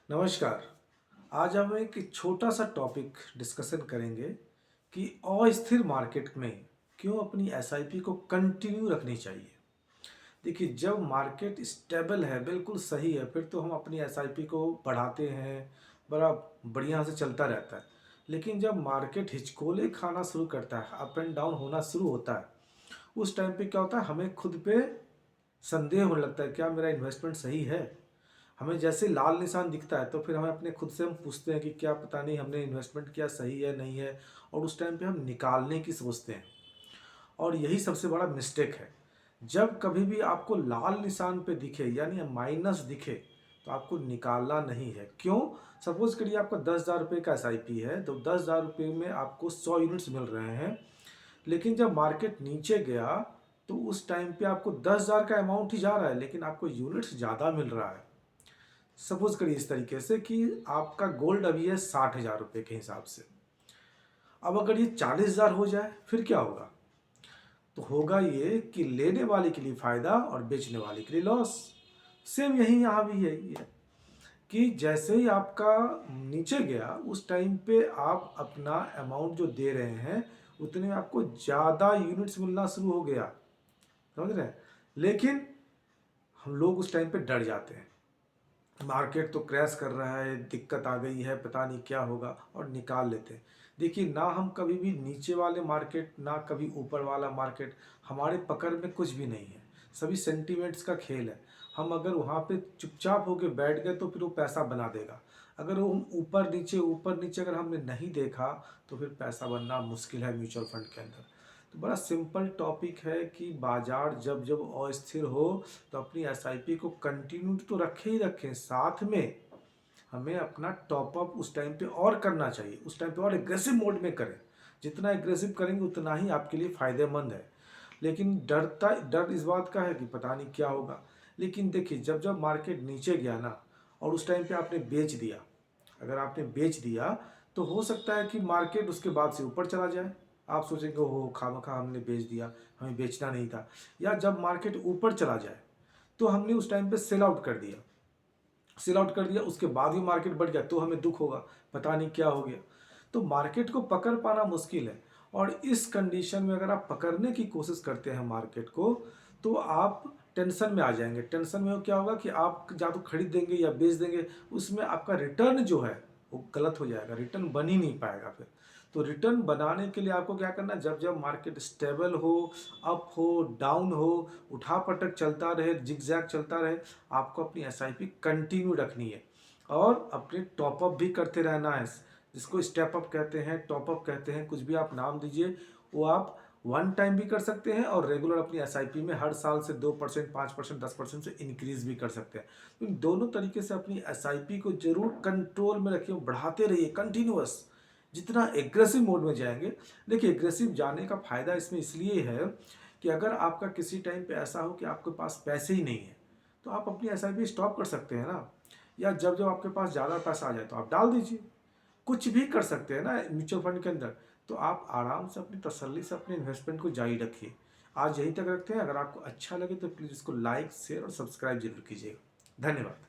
नमस्कार। आज हम एक छोटा सा टॉपिक डिस्कशन करेंगे कि अस्थिर मार्केट में क्यों अपनी एसआईपी को कंटिन्यू रखनी चाहिए। देखिए, जब मार्केट स्टेबल है, बिल्कुल सही है, फिर तो हम अपनी एसआईपी को बढ़ाते हैं, बड़ा बढ़िया से चलता रहता है। लेकिन जब मार्केट हिचकोले खाना शुरू करता है, अप एंड डाउन होना शुरू होता है, उस टाइम पे क्या होता है, हमें खुद पे संदेह होने लगता है, क्या मेरा इन्वेस्टमेंट सही है। हमें जैसे लाल निशान दिखता है तो फिर हमें अपने खुद से हम पूछते हैं कि क्या पता नहीं हमने इन्वेस्टमेंट किया सही है नहीं है, और उस टाइम पे हम निकालने की सोचते हैं। और यही सबसे बड़ा मिस्टेक है। जब कभी भी आपको लाल निशान पे दिखे यानी माइनस दिखे तो आपको निकालना नहीं है। क्यों? सपोज करिए आपका 10,000 रुपये का एसआईपी है, तो 10,000 रुपये में आपको 100 यूनिट्स मिल रहे हैं। लेकिन जब मार्केट नीचे गया तो उस टाइम पे आपको 10,000 का अमाउंट ही जा रहा है, लेकिन आपको यूनिट्स ज़्यादा मिल रहा है। सपोज करिए इस तरीके से कि आपका गोल्ड अभी है 60,000 रुपये के हिसाब से। अब अगर ये 40,000 हो जाए फिर क्या होगा? तो होगा ये कि लेने वाले के लिए फायदा और बेचने वाले के लिए लॉस। सेम यही यहाँ भी है ये कि जैसे ही आपका नीचे गया उस टाइम पे आप अपना अमाउंट जो दे रहे हैं उतने में आपको ज़्यादा यूनिट्स मिलना शुरू हो गया। समझ रहे हैं? लेकिन हम लोग उस टाइम पे डर जाते हैं, मार्केट तो क्रैश कर रहा है, दिक्कत आ गई है, पता नहीं क्या होगा, और निकाल लेते हैं। देखिए, ना हम कभी भी नीचे वाले मार्केट ना कभी ऊपर वाला मार्केट हमारे पकड़ में कुछ भी नहीं है। सभी सेंटीमेंट्स का खेल है। हम अगर वहाँ पे चुपचाप होके बैठ गए तो फिर वो पैसा बना देगा। अगर वो ऊपर नीचे अगर हमने नहीं देखा तो फिर पैसा बनना मुश्किल है म्यूचुअल फंड के अंदर। तो बड़ा सिंपल टॉपिक है कि बाजार जब जब अस्थिर हो तो अपनी एसआईपी को कंटिन्यू तो रखें ही रखें, साथ में हमें अपना टॉपअप उस टाइम पे और करना चाहिए। उस टाइम पे और एग्रेसिव मोड में करें। जितना एग्रेसिव करेंगे उतना ही आपके लिए फ़ायदेमंद है। लेकिन डर इस बात का है कि पता नहीं क्या होगा। लेकिन देखिए, जब जब मार्केट नीचे गया ना और उस टाइम पे आपने बेच दिया, अगर आपने बेच दिया तो हो सकता है कि मार्केट उसके बाद से ऊपर चला जाए। आप सोचेंगे हो खामखा हमने बेच दिया, हमें बेचना नहीं था। या जब मार्केट ऊपर चला जाए तो हमने उस टाइम पे सेल आउट कर दिया, उसके बाद भी मार्केट बढ़ गया तो हमें दुख होगा, पता नहीं क्या हो गया। तो मार्केट को पकड़ पाना मुश्किल है। और इस कंडीशन में अगर आप पकड़ने की कोशिश करते हैं मार्केट को तो आप टेंशन में आ जाएंगे। टेंशन में क्या होगा कि आप या तो खरीद देंगे या बेच देंगे, उसमें आपका रिटर्न जो है वो गलत हो जाएगा, रिटर्न बन ही नहीं पाएगा फिर। तो रिटर्न बनाने के लिए आपको क्या करना है, जब जब मार्केट स्टेबल हो, अप हो, डाउन हो, उठा पटक चलता रहे, जिगजैग चलता रहे, आपको अपनी एसआईपी कंटिन्यू रखनी है और अपने टॉपअप भी करते रहना है। जिसको स्टेप अप कहते हैं, टॉपअप कहते हैं, कुछ भी आप नाम दीजिए। वो आप वन टाइम भी कर सकते हैं और रेगुलर अपनी एसआईपी में हर साल से 2%, 5%, 10% से इंक्रीज भी कर सकते हैं। तो इन दोनों तरीके से अपनी एसआईपी को जरूर कंट्रोल में रखिए, बढ़ाते रहिए कंटिन्यूअस। जितना एग्रेसिव मोड में जाएंगे, देखिए एग्रेसिव जाने का फायदा इसमें इसलिए है कि अगर आपका किसी टाइम पे ऐसा हो कि आपके पास पैसे ही नहीं है तो आप अपनी एसआईपी स्टॉप कर सकते हैं ना। या जब जब आपके पास ज़्यादा पैसा आ जाए तो आप डाल दीजिए, कुछ भी कर सकते हैं ना म्यूचुअल फंड के अंदर। तो आप आराम से अपनी तसल्ली से अपने इन्वेस्टमेंट को जारी रखिए। आज यहीं तक रखते हैं। अगर आपको अच्छा लगे तो प्लीज़ इसको लाइक, शेयर और सब्सक्राइब जरूर कीजिएगा। धन्यवाद।